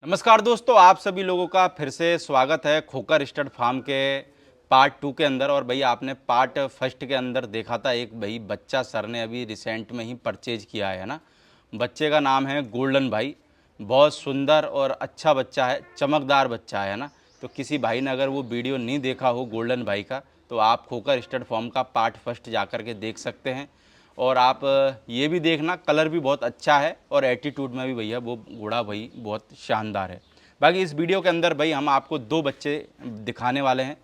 नमस्कार दोस्तों, आप सभी लोगों का फिर से स्वागत है खोकर स्टड फार्म के पार्ट 2 के अंदर। और भाई आपने पार्ट फर्स्ट के अंदर देखा था एक भाई बच्चा सर ने अभी रिसेंट में ही परचेज किया है ना। बच्चे का नाम है गोल्डन भाई। बहुत सुंदर और अच्छा बच्चा है, चमकदार बच्चा है ना। तो किसी भाई ने अगर वो वीडियो नहीं देखा हो गोल्डन भाई का, तो आप खोकर स्टड फार्म का पार्ट फर्स्ट जा कर के देख सकते हैं। और आप ये भी देखना, कलर भी बहुत अच्छा है और एटीट्यूड में भी भैया वो घोड़ा भाई बहुत शानदार है। बाकी इस वीडियो के अंदर भाई हम आपको दो बच्चे दिखाने वाले हैं।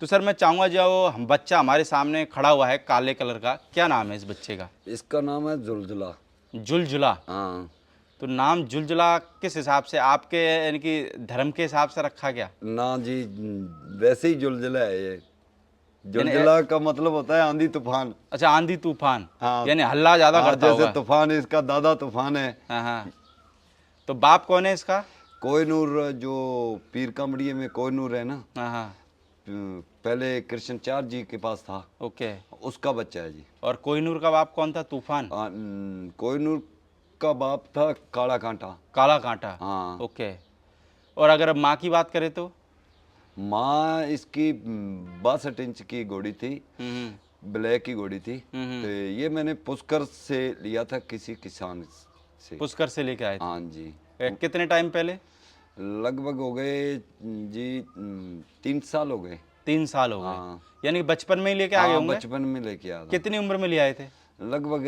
तो सर मैं चाहूँगा जो हम बच्चा हमारे सामने खड़ा हुआ है काले कलर का, क्या नाम है इस बच्चे का? इसका नाम है जुलजुला। जुलजुला। हाँ। तो नाम जुलजुला किस हिसाब से, आपके यानी कि धर्म के हिसाब से रखा गया? ना जी, वैसे ही जुलजुला है ये। यानी जुलजुला का मतलब होता है आंधी तूफान। अच्छा, आंधी तूफान। हाँ। यानी हल्ला ज़्यादा हाँ, करता जैसे होगा। तूफान इसका दादा तूफान है। हाँ हाँ। तो बाप कौन है इसका? कोहिनूर, जो पीर कामड़िए में कोहिनूर है ना, हाँ हाँ। पहले कृष्णचार्य जी के पास था, ओके। उसका बच्चा है जी। और कोहिनूर का बाप कौन था? तूफान। कोहिनूर का बाप था काला कांटा। काला कांटा। हाँ। ओके। और अगर अब माँ की बात करें तो? माँ इसकी 62 इंच की घोड़ी थी, हम्म। ब्लैक की घोड़ी थी। तो ये मैंने पुष्कर से लिया था, किसी किसान से। पुष्कर से लेके आए थे? हाँ जी। कितने टाइम पहले? लगभग हो गए जी 3 साल हो गए। 3 साल हो गए। हाँ। यानी बचपन में ही लेके आ गए हाँ, होंगे? बचपन में लेके आया था। कितनी उम्र में ले आए थे? लगभग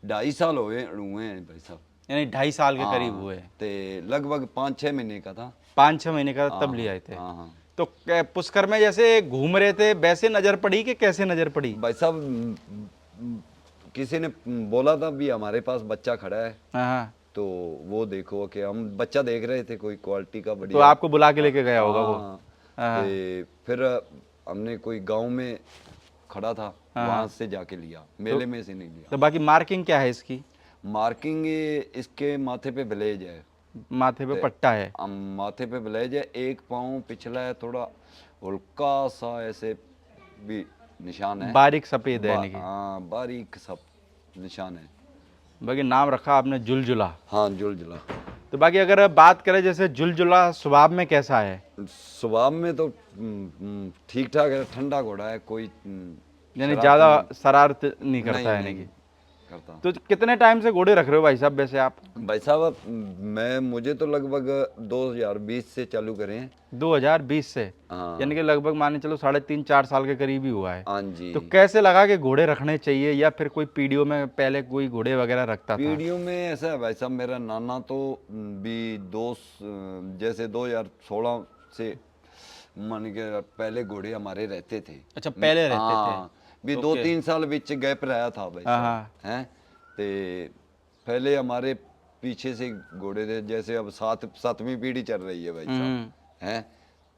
2.5 साल हुए हैं भाई साहब। यानी 2.5 साल के करीब हाँ, हुए। ते लगभग 5-6 महीने का था। 5-6 महीने का तब ले आए थे। हाँ हाँ। तो पुष्कर में जैसे घूम रहे थे वैसे नजर पड़ी कि कैसे नजर पड़ी? भाई साहब, किसी ने बोला था भी हमारे पास बच्चा खड़ा है, हाँ हाँ। तो वो देखो कि हम बच्चा देख रहे थे कोई क्वालिटी का तो बढ़िया। आपको बुला के लेके गया होगा वो? हाँ। हाँ। ते फिर हमने कोई गांव में खड़ा था, वहां से जाके लिया, मेले में से नहीं लिया। तो बाकी मार्किंग क्या है इसकी? मार्किंग इसके माथे पे ब्लेज है। माथे पे पट्टा है? माथे पे ब्लेज है, एक पाँव पिछला है, थोड़ा हल्का सा ऐसे भी निशान है। बारीक सफेद है यानी कि? हाँ, बारीक सब निशान है। बाकी नाम रखा आपने जुलजुला। हाँ, जुलजुला। तो बाकी अगर बात करें जैसे जुलजुला स्वभाव में कैसा है? स्वभाव में तो ठीक ठाक है, ठंडा घोड़ा है, कोई यानी शरारत ज्यादा नहीं शरारत नहीं करता नहीं, है यानी नहीं कि? करता। तो कितने टाइम से घोड़े रख रहे हो भाई साहब वैसे आप? भाई साहब, मुझे तो लगभग 2020 से चालू करे हैं। 2020 से? हाँ। यानी कि लगभग माने चलो 3.5-4 साल के करीब ही हुआ है। हाँ जी। तो कैसे लगा कि घोड़े रखने चाहिए, या फिर कोई पीढ़ियों में पहले कोई घोड़े वगैरह रखता था? पीढ़ियों में ऐसा है भाई साहब, मेरा नाना तो भी जैसे 2016 से मान के पहले घोड़े हमारे रहते थे। अच्छा, पहले रहते थे। हाँ, भी ओके। 2-3 साल बीच गैप रहा था भाई हाँ, साहब, हैं। ते पहले हमारे पीछे से घोड़े थे, जैसे अब 7वीं पीढ़ी चल रही है भाई साहब, हैं।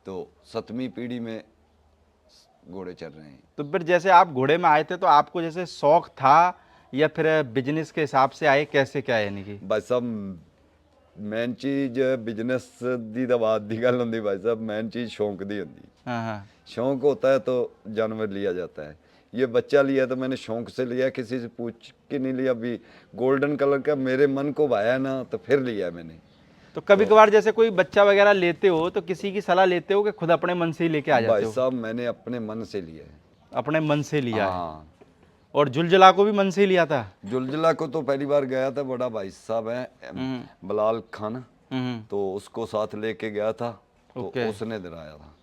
तो 7वीं पीढ़ी में घोड़े चल रहे हैं। तो फिर जैसे आप घोड़े में आए थे तो आपको जैसे शौक था या फिर बिजनेस के हिसाब से आए, कैसे क्या है यानी कि? भाई साहब, मेन चीज बिजनेस दी तो बात दी गल होंदी भाई साहब, मेन चीज शौक दी होंदी। हाँ हाँ। शौक होता है तो जानवर लिया जाता है। ये बच्चा लिया तो मैंने शौक से लिया, किसी से पूछ के नहीं लिया। भी गोल्डन कलर का मेरे मन को भाया ना, तो फिर लिया मैंने। तो कभी कभार जैसे कोई बच्चा वगैरह लेते हो तो किसी की सलाह लेते हो कि खुद अपने मन से ही लेके आ जाते भाई हो? साहब, मैंने अपने मन से लिया है। अपने मन से लिया है। हाँ। और जुलजुला को भी मन से ही लिया था? जुलजुला को तो पहली बार गया था, बड़ा भाई साहब है बलाल खान, तो उसको साथ लेके गया था, तो ओके। उसने दिलाया था।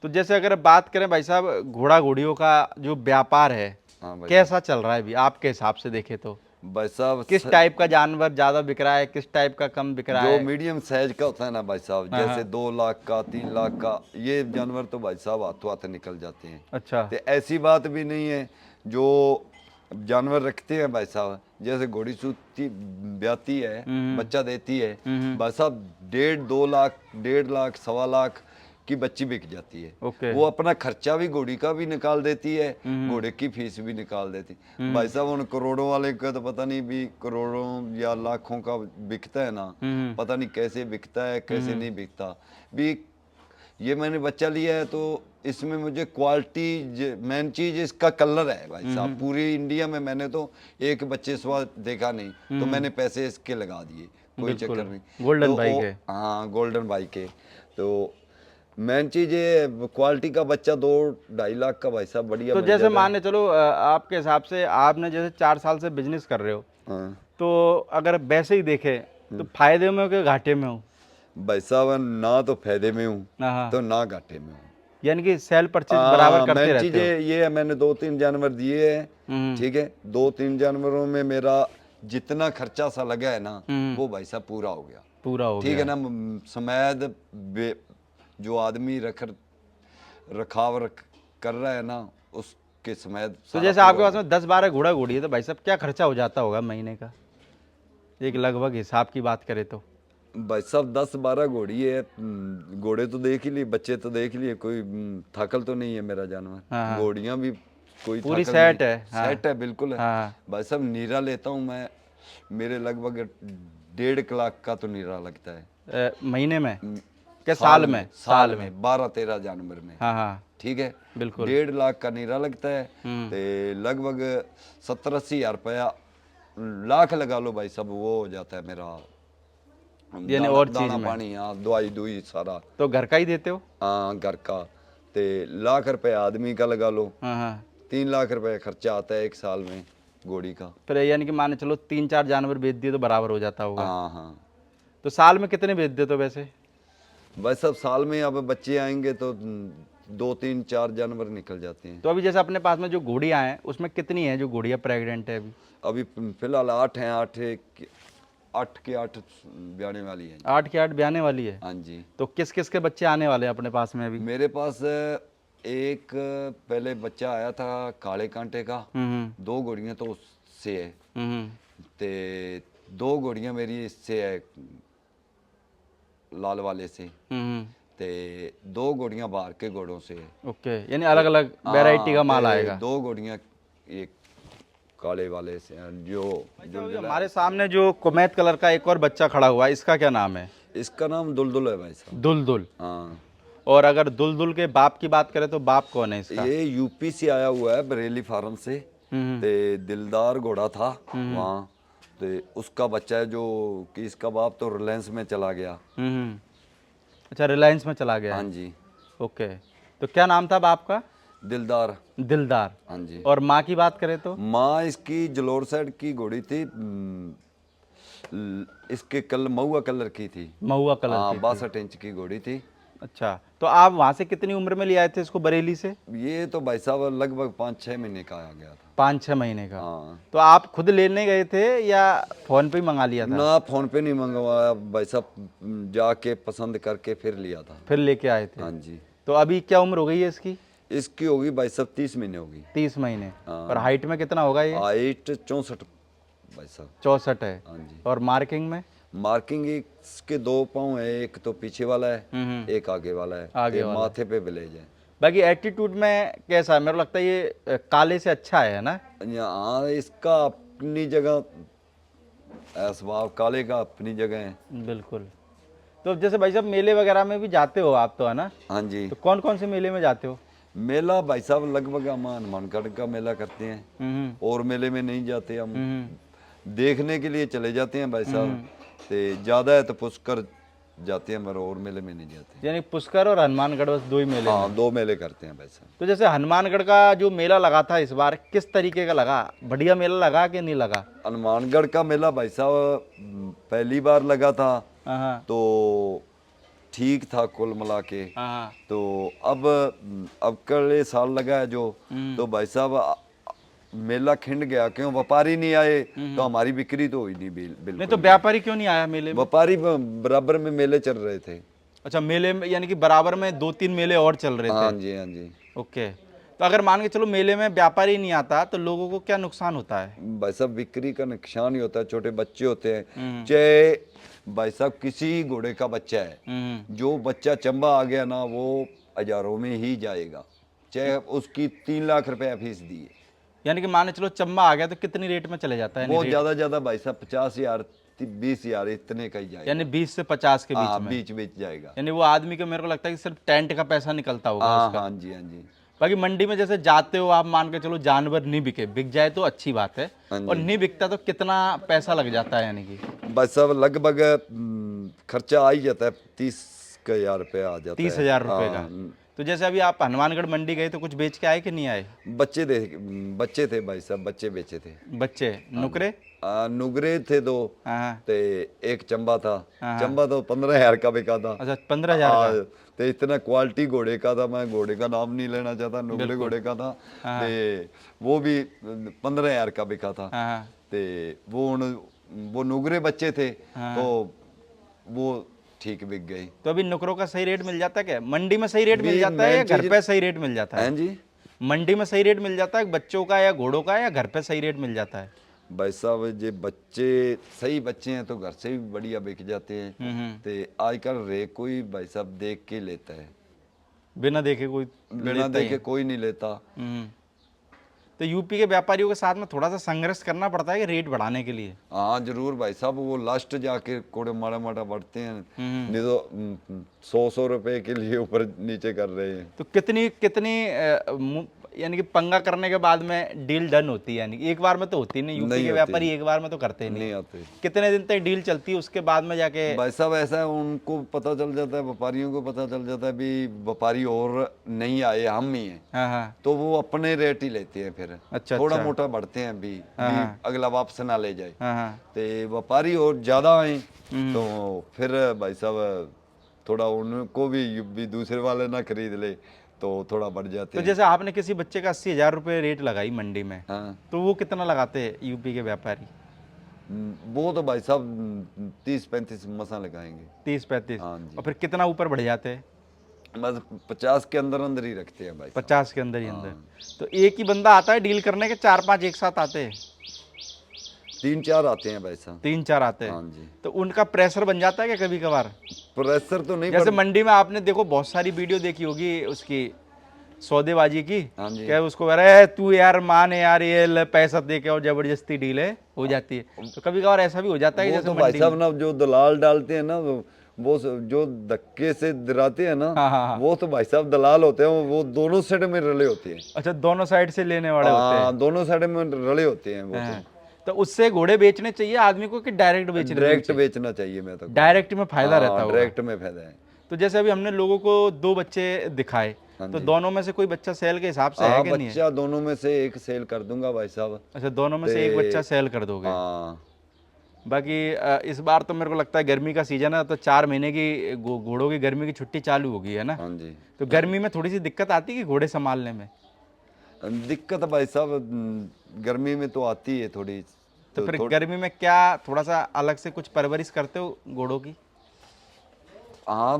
तो जैसे अगर बात करें भाई साहब घोड़ा घोड़ियों का जो व्यापार है, हाँ भाई। कैसा चल रहा है अभी आपके हिसाब से देखे तो? भाई साहब, किस टाइप का जानवर ज्यादा बिक रहा है, किस टाइप का कम बिक रहा जो है? मीडियम साइज का होता है ना भाई साहब, जैसे 2 लाख का, 3 लाख का, ये जानवर तो भाई साहब हाथों हाथ निकल जाते हैं। अच्छा। तो ऐसी बात भी नहीं है, जो जानवर रखते हैं भाई साहब, जैसे घोड़ी सूती ब्याती है, बच्चा देती है, भाई साहब 1.5-2 लाख, 1.5 लाख, 1.25 लाख की बच्ची बिक जाती है। ओके। वो अपना खर्चा भी घोड़ी का भी निकाल देती है, घोड़े की फीस भी निकाल देती। भाई साहब, उन करोड़ों वाले का तो पता नहीं, भी करोड़ों या लाखों का बिकता है ना, पता नहीं कैसे बिकता है, कैसे नहीं बिकता भी। ये मैंने बच्चा लिया है, तो इसमें मुझे क्वालिटी, मेन चीज इसका कलर है भाई साहब। पूरी इंडिया में मैंने तो एक बच्चे सवा देखा नहीं, तो मैंने पैसे इसके लगा दिए। कोई चक्कर नहीं। गोल्डन तो भाई के। हाँ, गोल्डन भाई के। तो मेन चीज ये क्वालिटी का बच्चा 2-2.5 लाख का भाई साहब बढ़िया तो मिल जैसे जाता है। मान के चलो आपके हिसाब से आपने जैसे 4 साल से बिजनेस कर रहे हो, हाँ तो अगर वैसे ही देखे तो फायदे में हो कि घाटे में हो? भाई साहब, ना तो फायदे में हूँ हाँ, तो ना घाटे में हूँ। यानी कि सेल परचेज बराबर करते मेन रहते चीजें हो। ये है, मैंने 2-3 जानवर दिए हैं, हम्म, ठीक है। 2-3 जानवरों में मेरा जितना खर्चा सा लगा है ना, हम्म, वो भाई साहब पूरा हो गया। पूरा हो ठीक गया है ना। समेद जो आदमी कर रहा है ना, उसके समेत तो सारा जैसे पूरा आपके हो पास में 10-12 घोड़ा घोड़ी है, तो भाई साहब क्या खर्चा हो जाता होगा महीने का, एक लगभग हिसाब की बात करें तो? गया। भाई साहब 10-12 घोड़ी है। घोड़े तो देख ही लिए, बच्चे तो देख लिए, कोई थाकल तो नहीं है मेरा जानवर। हाँ, हाँ। घोड़ियां भी कोई पूरी थाकल नहीं। सेट है, हाँ। सेट है, बिल्कुल है। हाँ, भाई साहब नीरा लेता हूँ मैं, मेरे लगभग 1.5 लाख का तो नीरा लगता है। महीने में हम्म, क्या साल में? साल में 12-13 जानवर में। हाँ, हाँ, ठीक है। बिल्कुल। 1.5 लाख का नीरा लगता है। ते लगभग 70-80 हज़ार रुपया, लाख लगा लो भाई साहब, वो हो जाता है मेरा यानी दाना और चीज दाना में पानी, हाँ, दवाई दुई सारा। तो घर का ही देते हो? हाँ, घर का। ते लाख रुपया आदमी का लगा लो, हाँ, हाँ। 3 लाख रुपया खर्चा आता है एक साल में घोड़ी का। फिर यानी कि माने चलो 3-4 जानवर बेच दिए तो बराबर हो जाता होगा। हाँ हाँ। तो साल में कितने बेच देते हो वैसे? बस सब साल में अब बच्चे आएंगे तो 2-3-4 जानवर निकल जाते हैं। तो अभी जैसे अपने पास में जो घोड़ियाँ हैं उसमें कितनी है जो घोड़ियाँ प्रेग्नेंट है अभी? अभी फिलहाल 8 हैं। 8 ब्याने वाली हैं। 8 की 8 ब्याने वाली है। हाँ जी। तो किस किस के बच्चे आने वाले हैं अपने पास में अभी? मेरे पास एक पहले बच्चा आया था काले कांटे का। हम्म, 2 घोड़ियां तो उससे है, हम्म, ते 2 घोड़ियां मेरी इससे है, लाल वाले से। हम्म। ते 2 घोड़ियां बाहर के घोड़ों से है। ओके, यानी अलग अलग वैरायटी का माल आएगा। 2 घोड़ियां एक काले वाले से हैं, जो अभी हमारे सामने जो कुमैत कलर का एक और बच्चा खड़ा हुआ है, इसका क्या नाम है? इसका नाम दुलदुल है भाई साहब। दुलदुल। हाँ, और अगर दुलदुल के बाप की बात करें तो बाप कौन है इसका? ये यूपी से आया हुआ है, बरेली फार्म से। ते दिलदार घोड़ा था वहाँ, ते उसका बच्चा है, जो कि इसका बाप तो रिलायंस में चला गया। अच्छा, रिलायंस में चला गया हाँ है। जी। ओके, तो क्या नाम था बाप का? दिलदार। दिलदार। हाँ जी। और माँ की बात करें तो? माँ इसकी जलोर साइड की घोड़ी थी। इसके महुआ कलर की थी। महुआ कलर हाँ, की थी। 62 इंच की घोड़ी थी। अच्छा, तो आप वहाँ से कितनी उम्र में ले आए थे इसको बरेली से? ये तो भाई साहब लगभग 5-6 महीने का आ गया था। 5-6 महीने का। हाँ। तो आप खुद लेने गए थे या फोन पे ही मंगा लिया था? ना, फोन पे नहीं मंगवाया भाई साहब, जाके पसंद करके फिर लिया था। फिर लेके आए थे? हाँ जी। तो अभी क्या उम्र हो गई है इसकी? इसकी होगी भाई साहब 30 महीने होगी। 30 महीने। हाँ। और हाइट में कितना होगा ये? हाइट 64 भाई साहब। 64 है। हाँ जी। और मार्किंग में? मार्किंग इसके 2 पाँव है, एक तो पीछे वाला है, एक आगे वाला है। आगे ये वाला। माथे पे विलेज है। बाकी एटीट्यूड में कैसा है? मेरे को लगता है ये काले से अच्छा है ना? हाँ, इसका अपनी जगह स्वभाव, काले का अपनी जगह है। बिल्कुल। तो जैसे भाई साहब मेले वगैरह में भी जाते हो आप तो, है ना? हाँ जी। तो कौन कौन से मेले में जाते हो? मेला भाई साहब लगभग हम हनुमानगढ़ का मेला करते हैं, और मेले में नहीं जाते हम। देखने के लिए चले जाते हैं भाई साहब। ते ज़्यादा है तो पुष्कर जाते हैं, मगर और मेले में नहीं जाते। यानी पुष्कर और हनुमानगढ़ बस 2 ही मेले में। हाँ, 2 मेले करते हैं भाई साहब। तो जैसे हनुमानगढ़ का जो मेला लगा था इस बार, किस तरीके का लगा? बढ़िया मेला लगा कि नहीं लगा? हनुमानगढ़ का मेला भाई साहब पहली बार लगा था, हाँ, तो ठीक था कुल मिला के। हाँ। तो अब कल साल लगा है जो, तो भाई साहब मेला खिंड गया, क्यों व्यापारी नहीं आए, तो हमारी बिक्री तो हुई नहीं नहीं बिल्कुल। तो व्यापारी क्यों नहीं आया मेले में? व्यापारी बराबर में मेले चल रहे थे। अच्छा, मेले में यानी कि बराबर में 2-3 मेले और चल रहे हाँ थे। जी, हाँ जी। ओके, तो अगर मान के चलो मेले में व्यापारी नहीं आता तो लोगों को क्या नुकसान होता है? भाई साहब बिक्री का नुकसान ही होता है, छोटे बच्चे होते हैं। चाहे भाई साहब किसी घोड़े का बच्चा है, जो बच्चा चंबा आ गया ना, वो हजारों में ही जाएगा, चाहे उसकी 3 लाख रुपया फीस दी है। यानी कि मान के चलो चंबा आ गया तो कितनी रेट में चले जाता है? वो ज्यादा भाई साहब 50,000 20,000 इतने का ही जाएगा। यानी 20 से 50 के बीच हाँ, में। बीच जाएगा। यानी वो आदमी को मेरे को लगता है कि सिर्फ टेंट का पैसा निकलता होगा हाँ उसका। हाँ जी, हाँ जी। बाकी मंडी में जैसे जाते हो आप, मान के चलो जानवर नहीं बिके, बिक जाए तो अच्छी बात है, हाँ जी। और नहीं बिकता तो कितना पैसा लग जाता है यानी कि? भाई साहब लगभग खर्चा आ ही जाता है, 30,000 रुपया आ जाता है। 30,000 रुपये का। हाँ, तो जैसे अभी आप हनुमानगढ़ मंडी गए तो कुछ बेच के आए कि नहीं आए? बच्चे थे भाई साहब, बच्चे बेचे थे। बच्चे नुकरे? नुगरे थे 2 हाँ। ते एक चंबा था। हाँ। चंबा तो 15,000 का बिका था। अच्छा, 15,000 का। ते इतना क्वालिटी घोड़े का था, मैं घोड़े का नाम नहीं लेना चाहता, नुगरे घोड़े का था। ते वो भी 15,000 का बिका था। हाँ। ते वो नुगरे बच्चे थे तो वो ठीक बिक गई। तो अभी नुकरों का सही रेट मिल जाता है क्या? मंडी में सही रेट मिल भी जाता है या main घर चीज- पे सही रेट मिल जाता है? हैं जी? मंडी में सही रेट मिल जाता है बच्चों का या घोड़ों का, या घर पे सही रेट मिल जाता है? भाई साहब जे बच्चे सही बच्चे हैं तो घर से भी बढ़िया बिक जाते हैं। ते आजकल रे कोई भाई साहब देख के लेता है, बिना देखे कोई बिना लेता ही देखे है। कोई नहीं लेता। तो यूपी के व्यापारियों के साथ में थोड़ा सा संघर्ष करना पड़ता है कि रेट बढ़ाने के लिए? हाँ जरूर भाई साहब, वो लास्ट जाके कोड़े माड़ा माड़ा बढ़ते हैं, नहीं तो 100 रुपए के लिए ऊपर नीचे कर रहे हैं। तो कितनी कितनी यानी कि पंगा करने के बाद में डील डन होती है? यानी कि एक बार में तो होती नहीं, यूपी नहीं के होती। व्यापारी एक बार में तो करते नहीं। नहीं आते कितने दिन तक डील चलती है, उसके बाद में जाके? भाई साहब ऐसा है, उनको पता चल जाता है, व्यापारियों को पता चल जाता है भी व्यापारी और नहीं आए, हम ही हैं, हाँ हाँ। तो वो अपने रेट ही लेते हैं फिर। अच्छा, थोड़ा अच्छा। मोटा बढ़ते हैं भी अगला वापस ना ले जाए। हाँ हाँ। ते व्यापारी और ज्यादा आए तो फिर भाई साहब थोड़ा उनको भी दूसरे वाले ना खरीद ले तो थोड़ा बढ़ जाते तो हैं। जैसे आपने किसी बच्चे का 80,000 रुपये रेट लगाई मंडी में, हाँ तो वो कितना लगाते हैं यूपी के व्यापारी? वो तो भाई साहब 30-35 मसा लगाएंगे। 30-35? हाँ जी। और फिर कितना ऊपर बढ़ जाते हैं? बस 50 के अंदर अंदर ही रखते हैं भाई साहब। 50 के अंदर ही अंदर? तो एक ही बंदा आता है डील करने के, 4-5 एक साथ आते हैं? 3-4 आते हैं भाई साहब। 3-4 आते हैं? हाँ जी। तो उनका प्रेशर बन जाता है क्या कभी कभार? प्रेशर तो नहीं जैसे मंडी में आपने देखो बहुत सारी वीडियो देखी होगी उसकी सौदेबाजी की, हाँ जी। क्या उसको अरे तू यार मान यार ये ले पैसा दे के, और जबरदस्ती डील है हो जाती है। तो कभी कभार ऐसा भी हो जाता है कि वो जैसे तो भाई मंडी साहब ना जो दलाल डालते हैं ना, वो जो धक्के से दिलाते हैं ना, हाँ, हाँ, हाँ। वो तो भाई साहब दलाल होते हैं, वो दोनों साइड में रले होते हैं। अच्छा, दोनों साइड से लेने वाले होते हैं? हाँ दोनों साइड में रले होते हैं वो हाँ। तो उससे घोड़े बेचने चाहिए आदमी को कि डायरेक्ट तो बेचने? डायरेक्ट बेचना चाहिए। मैं तो डायरेक्ट में फायदा रहता होगा। डायरेक्ट में फायदा है। तो जैसे अभी हमने लोगों को 2 बच्चे दिखाए, तो दोनों में से कोई बच्चा सेल के हिसाब से है कि नहीं है? बच्चा दोनों में से एक सेल कर दूंगा भाई साहब। अच्छा, दोनों में से एक बच्चा सेल कर दोगे? हाँ बाकी इस बार तो मेरे को लगता है गर्मी का सीजन है, तो 4 महीने की घोड़ों की गर्मी की छुट्टी चालू होगी, है ना? हाँ जी। तो गर्मी में थोड़ी सी दिक्कत आती है कि घोड़े संभालने में? दिक्कत भाई साहब गर्मी में तो आती है थोड़ी। तो फिर गर्मी में क्या थोड़ा सा अलग से कुछ परवरिश करते हो घोड़ों की? हाँ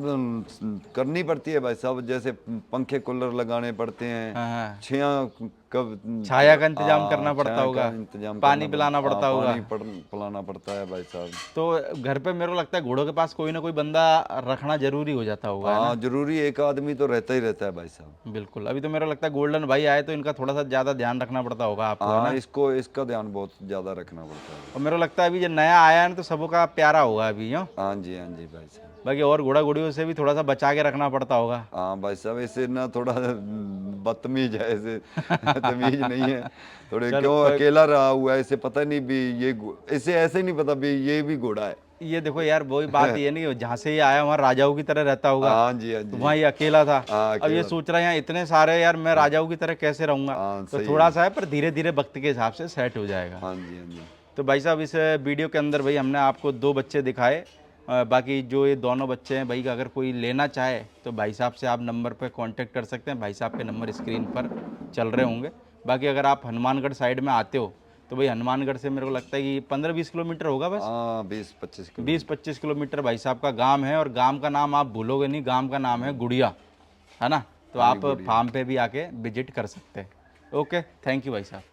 करनी पड़ती है भाई साहब, जैसे पंखे कूलर लगाने पड़ते हैं, हाँ हाँ। छाया का इंतजाम करना पड़ता होगा, पानी पिलाना पड़ता होगा। पिलाना पड़ता है भाई साहब। तो घर पे मेरे को लगता है घोड़ों के पास कोई ना कोई बंदा रखना जरूरी हो जाता होगा, है ना? हाँ जरूरी, एक आदमी तो रहता ही रहता है भाई साहब। बिल्कुल। अभी तो मेरे को लगता है गोल्डन भाई आए तो इनका थोड़ा सा ज्यादा ध्यान रखना पड़ता होगा आपको, है ना? हाँ इसका ध्यान बहुत ज्यादा रखना पड़ता है। और मेरे को लगता है अभी जो नया आया है ना, तो सबों का प्यारा होगा अभी, हाँ? हाँ जी भाई साहब। बाकी और घोड़ा घोड़ियों से भी थोड़ा सा बचा के रखना पड़ता होगा। हाँ भाई साहब, ऐसे ना थोड़ा बदतमीज है, ऐसे तमीज नहीं है थोड़े, क्यों अकेला रहा हुआ है, ऐसे पता नहीं भी ये ऐसे ऐसे नहीं पता भी ये भी घोड़ा है। ये देखो यार, वही बात ये नहीं, जहाँ से ये आया वहाँ राजाओं की तरह रहता होगा। हाँ जी तो वहाँ ये अकेला था। हाँ, अब ये सोच रहा है यहाँ इतने सारे, यार मैं राजाओं की तरह कैसे रहूंगा? हाँ, तो सही थोड़ा सा है, पर धीरे धीरे वक्त के हिसाब से सेट हो जाएगा। हाँ जी। तो भाई साहब इस वीडियो के अंदर भाई हमने आपको 2 बच्चे दिखाए। बाकी जो ये दोनों बच्चे हैं भाई, अगर कोई लेना चाहे तो भाई साहब से आप नंबर पर कांटेक्ट कर सकते हैं। भाई साहब के नंबर स्क्रीन पर चल रहे होंगे। बाकी अगर आप हनुमानगढ़ साइड में आते हो तो भाई हनुमानगढ़ से मेरे को लगता है कि 15-20 किलोमीटर होगा बस। हाँ 20-25 20-25 किलोमीटर भाई साहब का गांव है, और गांव का नाम आप भूलोगे नहीं, गांव का नाम है गुड़िया, है ना? तो आप फार्म पे भी आके विजिट कर सकते हैं। ओके, थैंक यू भाई साहब।